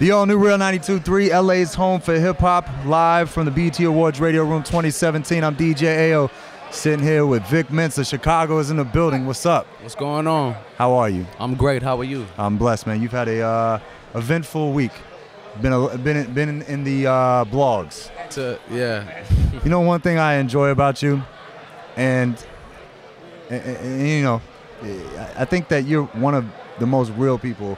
The all-new Real 92.3, LA's home for hip-hop, live from the BET Awards Radio Room 2017. I'm DJ AO, sitting here with Vic Mensa. Chicago is in the building. What's up? What's going on? How are you? I'm great. How are you? I'm blessed, man. You've had a eventful week. Been in the blogs. Yeah. You know one thing I enjoy about you, and you know, I think that you're one of the most real people,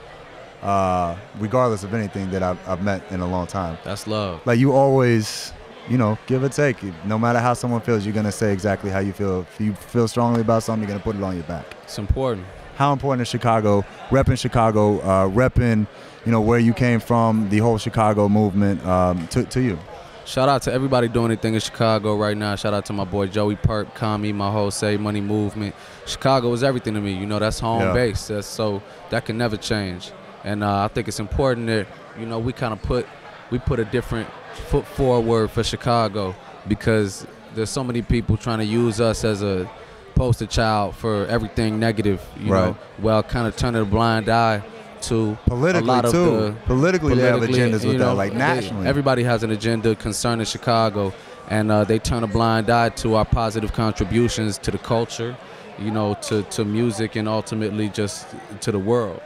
regardless of anything that I've met in a long time. That's love. Like, you always, you know, give or take. No matter how someone feels, you're gonna say exactly how you feel. If you feel strongly about something, you're gonna put it on your back. It's important. How important is Chicago, repping, you know, where you came from, the whole Chicago movement, to you? Shout out to everybody doing anything in Chicago right now. Shout out to my boy Joey Perk, Kami, my whole Save Money movement. Chicago is everything to me. You know, that's home base. So that can never change. And I think it's important that, you know, we put a different foot forward for Chicago, because there's so many people trying to use us as a poster child for everything negative. You know, well, kind of turning a blind eye to politically, a lot of too. Politically, they have agendas with that, like nationally. Everybody has an agenda concerning Chicago, and they turn a blind eye to our positive contributions to the culture, you know, to music, and ultimately just to the world.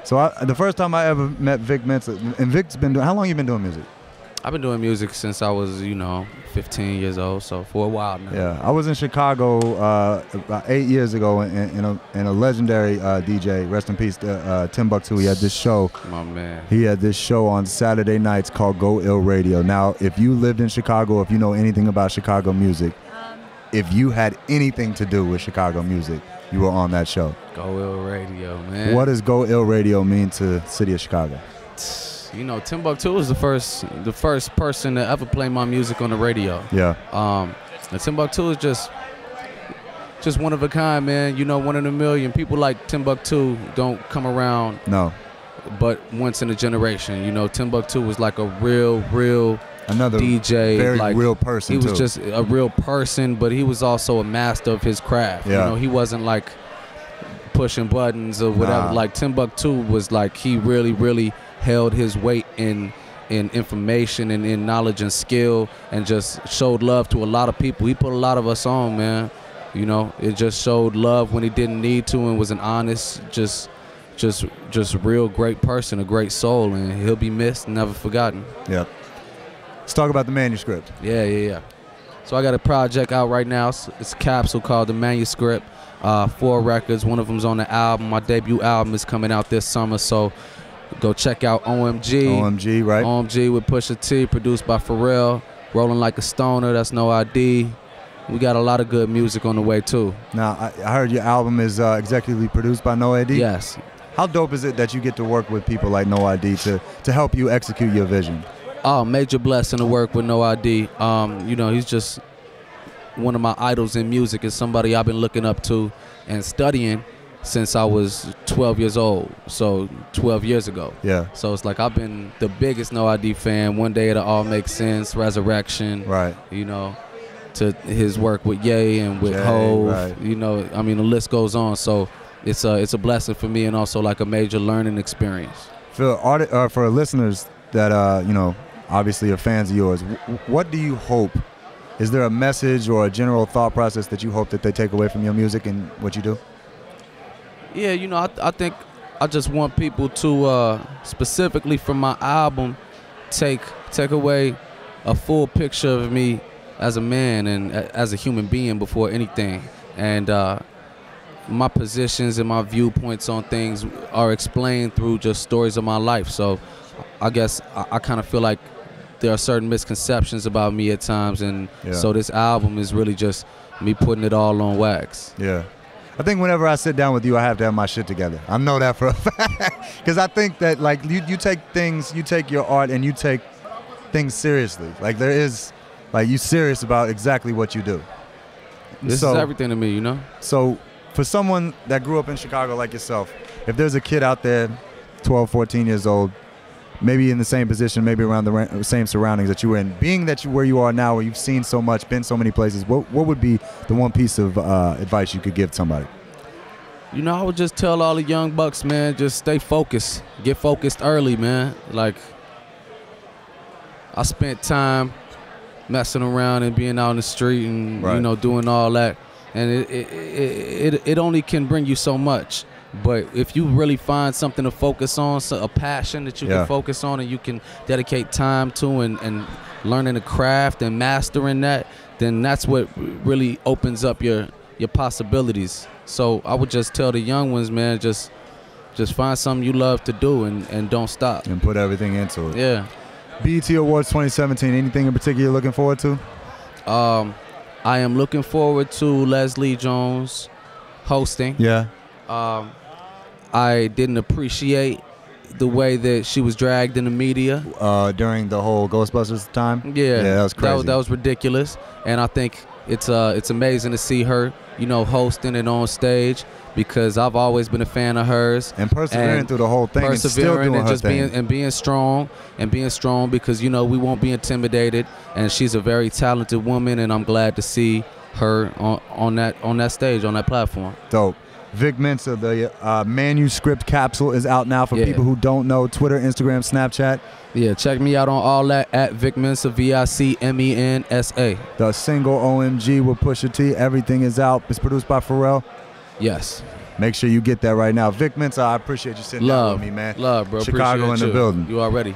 So the first time I ever met Vic Mensa, and Vic's been doing, how long you been doing music? I've been doing music since I was, you know, 15 years old, so for a while now. Yeah, I was in Chicago about 8 years ago in a legendary DJ, rest in peace, Timbuk2. He had this show. My man. He had this show on Saturday nights called Go Ill Radio. Now, if you lived in Chicago, if you know anything about Chicago music, if you had anything to do with Chicago music, you were on that show. Go Ill Radio, man. What does Go Ill Radio mean to the city of Chicago? You know, Timbuk2 was the first person to ever play my music on the radio. Yeah. And Timbuk2 is just one of a kind, man. You know, one in a million. People like Timbuk2 don't come around. No. But once in a generation. You know, Timbuk2 was like a real another DJ, very like, real person. He was just a real person, but he was also a master of his craft. Yeah. You know, he wasn't like pushing buttons or whatever. Like, Timbuk2 was like, he really held his weight in information and in knowledge and skill, and just showed love to a lot of people. He put a lot of us on, man. You know, it just showed love when he didn't need to, and was an honest, just real great person, a great soul, and he'll be missed and never forgotten. Yeah. Let's talk about the manuscript. Yeah. So I got a project out right now. It's a capsule called The Manuscript. 4 records. One of them's on the album. My debut album is coming out this summer, so go check out OMG. OMG, right? OMG with Pusha T, produced by Pharrell. Rolling Like a Stoner, that's No ID. We got a lot of good music on the way, too. Now, I heard your album is executively produced by No ID? Yes. How dope is it that you get to work with people like No ID to help you execute your vision? Oh, major blessing to work with No ID. You know, he's just one of my idols in music, and somebody I've been looking up to and studying since I was 12 years old, so 12 years ago. Yeah. So it's like I've been the biggest No ID fan. One Day It'll All Make Sense, Resurrection. Right. You know, to his work with Ye and with Hov. Right. You know, I mean, the list goes on. So it's a blessing for me, and also like a major learning experience. For listeners that you know, obviously are fans of yours, what do you hope? Is there a message or a general thought process that you hope that they take away from your music and what you do? Yeah, you know, I think I just want people to, specifically from my album, take away a full picture of me as a man and as a human being before anything. And my positions and my viewpoints on things are explained through just stories of my life. So I guess I kind of feel like there are certain misconceptions about me at times, and so this album is really just me putting it all on wax. Yeah. I think whenever I sit down with you, I have to have my shit together. I know that for a fact. Because I think that, like, you take your art and you take things seriously. Like, there is, like, you serious about exactly what you do. This is everything to me, you know? So for someone that grew up in Chicago like yourself, if there's a kid out there, 12, 14 years old, maybe in the same position, maybe around the same surroundings that you were in, being that where you are now, where you've seen so much, been so many places, what would be the one piece of advice you could give somebody? You know, I would just tell all the young bucks, man, just stay focused. Get focused early, man. Like, I spent time messing around and being out in the street and, you know, doing all that. And it only can bring you so much. But if you really find something to focus on, a passion that you can focus on and you can dedicate time to and learning the craft and mastering that, then that's what really opens up your possibilities. So I would just tell the young ones, man, just find something you love to do and don't stop. And put everything into it. Yeah. BET Awards 2017, anything in particular you're looking forward to? I am looking forward to Leslie Jones hosting. Yeah. I didn't appreciate the way that she was dragged in the media during the whole Ghostbusters time. Yeah, that was crazy. That was ridiculous, and I think it's amazing to see her, you know, hosting and on stage, because I've always been a fan of hers and persevering through the whole thing, persevering and just being strong because, you know, we won't be intimidated, and she's a very talented woman, and I'm glad to see her on that stage, on that platform. Dope. Vic Mensa, the manuscript capsule is out now for people who don't know. Twitter, Instagram, Snapchat. Yeah, check me out on all that at Vic Mensa, VICMENSA. The single OMG with Pusha T. Everything is out. It's produced by Pharrell. Yes. Make sure you get that right now. Vic Mensa, I appreciate you sitting down with me, man. Love, bro. Chicago in the building. You already.